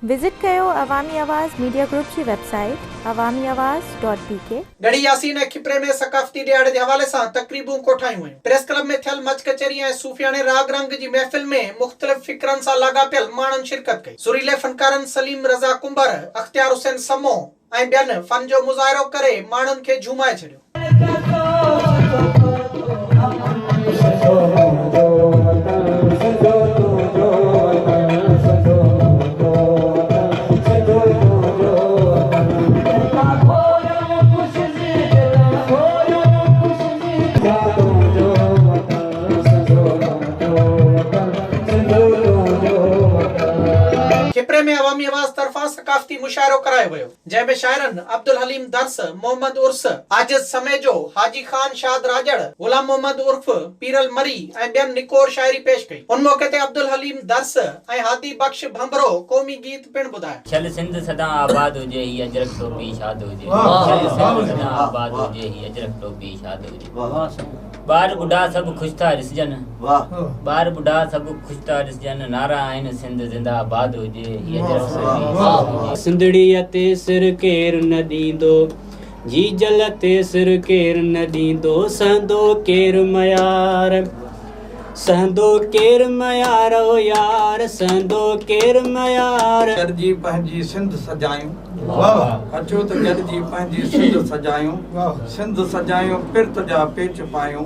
Visit कयो अवामी आवाज़ मीडिया ग्रुप की वेबसाइट awamiawaz.pk। गढ़ी यासीन ऐं खिपरे में सकाफ़ती ॾियारे जे हवाले सां तकरीबूं कोठायूं आहिनि। प्रेस क्लब में थियल मच कचहरी ऐं सूफियाने राग रंग जी महफ़िल में मुख़्तलिफ़ फ़िक्रनि सां लाॻापियल माण्हुनि शिरकत कई। सुरीले फ़नकारनि सलीम रज़ा कुंबर, अख्तियार हुसैन समो ऐं ॿियनि फ़न जो मुज़ाहिरो करे माण्हुनि खे झूमाए छॾियो। खिपरे में अवामी आवाज़ तरफा सकाफ़ती मुशायरो करायो वियो, जंहिंमें शाइरनि अब्दुल हलीम दर्स, मोहम्मद उर्स, आजिज़ समेजो, हाजी खान शाद राजड़, गुलाम मोहम्मद उर्फ पीरल मरी ऐं ॿियनि निकोर शाइरी पेश कई। उन मौके ते अब्दुल हलीम दर्स ऐं हादी बख्श भंभरो क़ौमी गीत पिण ॿुधाया। चल सिंध सदा आबाद हुजे, ही अजरक टोपी शाद हुजे। चल सिंध सदा आबाद हुजे, ही अजरक टोपी शाद हुजे। बार बुढ़ा सब खुश था ॾिसजन, बार बुढ़ा सब खुश था ॾिसजन। नारा आहिनि सिंध ज़िंदाबाद हुजे, ही अजरक टोपी शाद हुजे। सिंधड़ीअ ते सिर केर न ॾींदो, जी जल ते सिर केर न ॾींदो। सहंदो केर मयार, सहंदो केर मयार ओ यार, सहंदो केर मयार। गॾिजी पंहिंजी सिंध सजायूं, अचो त गॾिजी पंहिंजी सिंध सजायूं, सिंध सजायूं, पिर्त जा पेच पायूं।